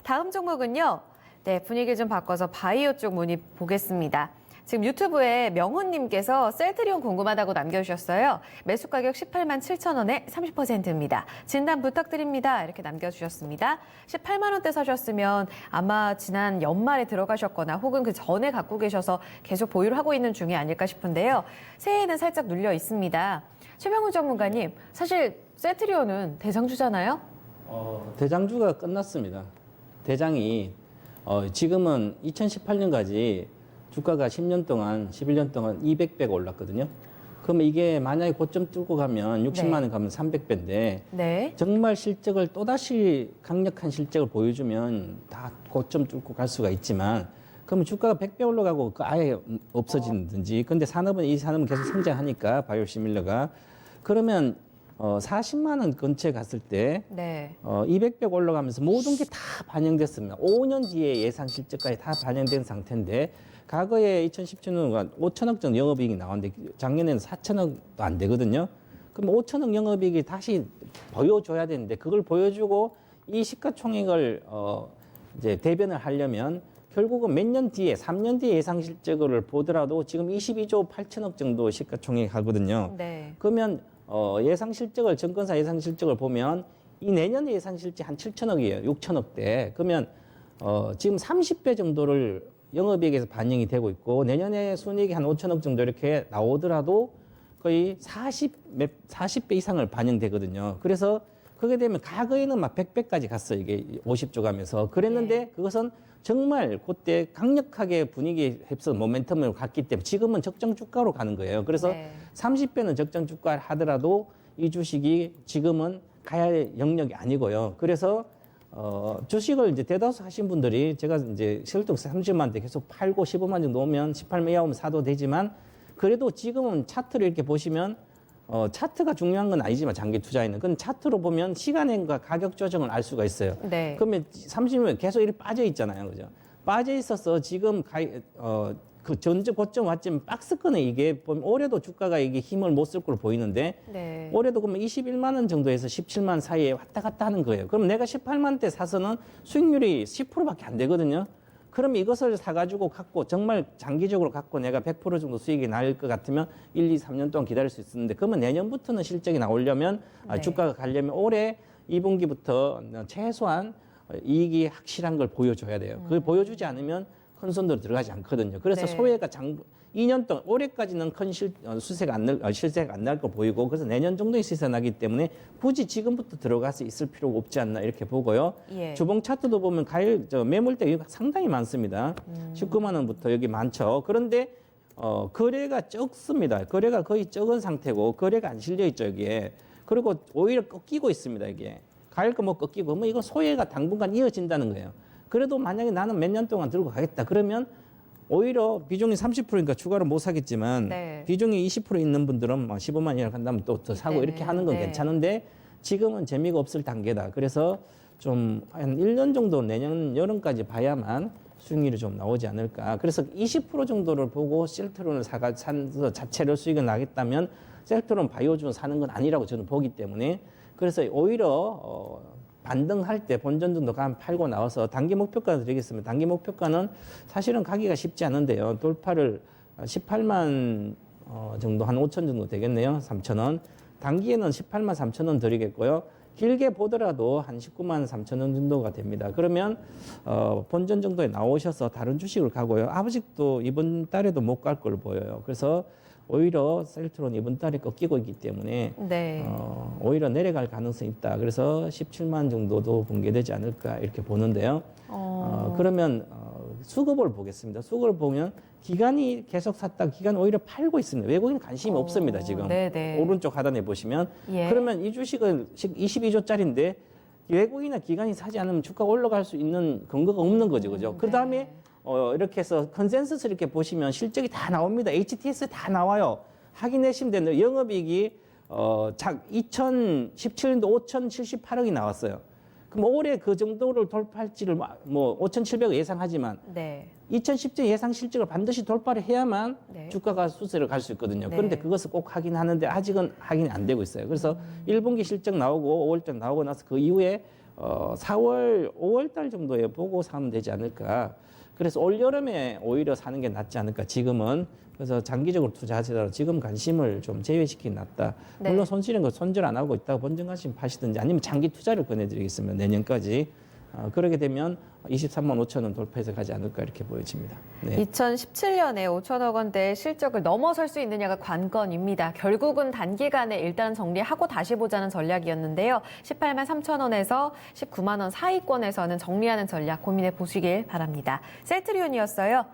다음 종목은요. 네, 분위기 좀 바꿔서 바이오 쪽 문의 보겠습니다. 지금 유튜브에 명훈님께서 셀트리온 궁금하다고 남겨주셨어요. 매수 가격 18만 7천 원에 30%입니다. 진단 부탁드립니다. 이렇게 남겨주셨습니다. 18만 원대 사셨으면 아마 지난 연말에 들어가셨거나 혹은 그 전에 갖고 계셔서 계속 보유를 하고 있는 중이 아닐까 싶은데요. 새해에는 살짝 눌려 있습니다. 최명훈 전문가님, 사실 셀트리온은 대장주잖아요? 대장주가 끝났습니다. 대장이 지금은 2018년까지 주가가 10년 동안, 11년 동안 200배가 올랐거든요. 그러면 이게 만약에 고점 뚫고 가면 60만 원 가면 300배인데 네. 정말 실적을 또다시 강력한 실적을 보여주면 다 고점 뚫고 갈 수가 있지만 그러면 주가가 100배 올라가고 아예 없어지든지 근데 이 산업은 계속 성장하니까 바이오시밀러가 그러면 40만 원 근처에 갔을 때 네. 200배 올라가면서 모든 게 다 반영됐습니다. 5년 뒤에 예상 실적까지 다 반영된 상태인데 과거에 2017년간 5천억 정도 영업이익이 나왔는데 작년에는 4천억도 안 되거든요. 그럼 5천억 영업이익이 다시 보여줘야 되는데 그걸 보여주고 이 시가총액을 이제 대변을 하려면 결국은 몇 년 뒤에 3년 뒤에 예상 실적을 보더라도 지금 22조 8천억 정도 시가총액 하거든요. 네. 그러면 예상 실적을 증권사 예상 실적을 보면 이 내년 예상 실적 한 7천억이에요. 6천억대. 그러면 지금 30배 정도를 영업이익에서 반영이 되고 있고 내년에 순이익이 한 5천억 정도 이렇게 나오더라도 거의 40배 이상을 반영되거든요. 그래서 그게 되면 과거에는 막 100배까지 갔어요. 이게 50조 가면서. 그랬는데 그것은 정말 그때 강력하게 분위기 휩서 모멘텀을 갔기 때문에 지금은 적정 주가로 가는 거예요. 그래서 30배는 적정 주가 하더라도 이 주식이 지금은 가야 할 영역이 아니고요. 그래서 주식을 이제 대다수 하신 분들이 제가 이제 실적 30만 대 계속 팔고 15만 정도 오면 18만 이하 오면 사도 되지만 그래도 지금은 차트를 이렇게 보시면 차트가 중요한 건 아니지만 장기 투자에는 그건 차트로 보면 시간과 가격 조정을 알 수가 있어요. 네. 그러면 30년 계속 이렇게 빠져 있잖아요. 그죠? 빠져 있어서 지금 그 전주 고점 왔지만 박스권에 이게 보면 올해도 주가가 이게 힘을 못 쓸 걸로 보이는데 네. 올해도 그러면 21만 원 정도에서 17만 사이에 왔다 갔다 하는 거예요. 그럼 내가 18만 대 사서는 수익률이 10%밖에 안 되거든요. 그럼 이것을 사가지고 갖고 정말 장기적으로 갖고 내가 100% 정도 수익이 날 것 같으면 1, 2, 3년 동안 기다릴 수 있었는데 그러면 내년부터는 실적이 나오려면 주가가 가려면 올해 2분기부터 최소한 이익이 확실한 걸 보여줘야 돼요. 그걸 보여주지 않으면 큰 손으로 들어가지 않거든요. 그래서 소외가 2년 동안 올해까지는 큰 실세가 안 날 거 보이고 그래서 내년 정도에 시세 나기 때문에 굳이 지금부터 들어갈 수 있을 필요가 없지 않나 이렇게 보고요. 예. 주봉 차트도 보면 매물대가 상당히 많습니다. 19만 원부터 여기 많죠. 그런데 거래가 적습니다. 거래가 거의 적은 상태고 거래가 안 실려 있죠 여기에. 그리고 오히려 꺾이고 있습니다 이게. 가일 거 뭐 꺾이고 뭐 이거 소외가 당분간 이어진다는 거예요. 그래도 만약에 나는 몇 년 동안 들고 가겠다 그러면 오히려 비중이 30%니까 추가로 못 사겠지만 비중이 20% 있는 분들은 15만 이하로 간다면 또 더 사고 이렇게 하는 건 괜찮은데 지금은 재미가 없을 단계다. 그래서 좀 한 1년 정도 내년 여름까지 봐야만 수익률이 좀 나오지 않을까. 그래서 20% 정도를 보고 셀트론을 사서 자체로 수익을 나겠다면 셀트론 바이오준 사는 건 아니라고 저는 보기 때문에 그래서 오히려 반등할 때 본전 정도 팔고 나와서 단기 목표가 드리겠습니다. 단기 목표가는 사실은 가기가 쉽지 않은데요. 돌파를 18만 정도 한 5천 정도 되겠네요. 3천 원. 단기에는 18만 3천 원 드리겠고요. 길게 보더라도 한 19만 3천 원 정도가 됩니다. 그러면 본전 정도에 나오셔서 다른 주식을 가고요. 아버지도 이번 달에도 못 갈 걸로 보여요. 그래서 오히려 셀트론 이번 달에 꺾이고 있기 때문에 오히려 내려갈 가능성이 있다. 그래서 17만 정도도 붕괴되지 않을까 이렇게 보는데요. 그러면 수급을 보겠습니다. 수급을 보면 기관이 계속 샀다가 기관 오히려 팔고 있습니다. 외국인 관심이 없습니다. 지금 오른쪽 하단에 보시면 그러면 이 주식은 22조짜리인데 외국인이나 기관이 사지 않으면 주가가 올라갈 수 있는 근거가 없는 거죠. 그죠? 그 다음에 이렇게 해서 컨센서스 이렇게 보시면 실적이 다 나옵니다. HTS 다 나와요. 확인하시면 되는데 영업이익이 2017년도 5,078억이 나왔어요. 그럼 올해 그 정도를 돌파할지를 뭐 5,700억 예상하지만 2010년 예상 실적을 반드시 돌파를 해야만 주가가 수세를 갈 수 있거든요. 그런데 그것을 꼭 확인하는데 아직은 확인이 안 되고 있어요. 그래서 1분기 실적 나오고 5월달 나오고 나서 그 이후에 4월, 5월 달 정도에 보고 사면 되지 않을까. 그래서 올 여름에 오히려 사는 게 낫지 않을까, 지금은. 그래서 장기적으로 투자하시더라도 지금 관심을 좀 제외시키기 낫다. 네. 물론 손실은 거 손절 안 하고 있다가 본전 파시든지 아니면 장기 투자를 권해드리겠습니다. 내년까지. 그렇게 되면 23만 5천 원 돌파해서 가지 않을까 이렇게 보여집니다. 네. 2017년에 5천억 원대의 실적을 넘어설 수 있느냐가 관건입니다. 결국은 단기간에 일단 정리하고 다시 보자는 전략이었는데요. 18만 3천 원에서 19만 원 사이권에서는 정리하는 전략 고민해 보시길 바랍니다. 셀트리온이었어요.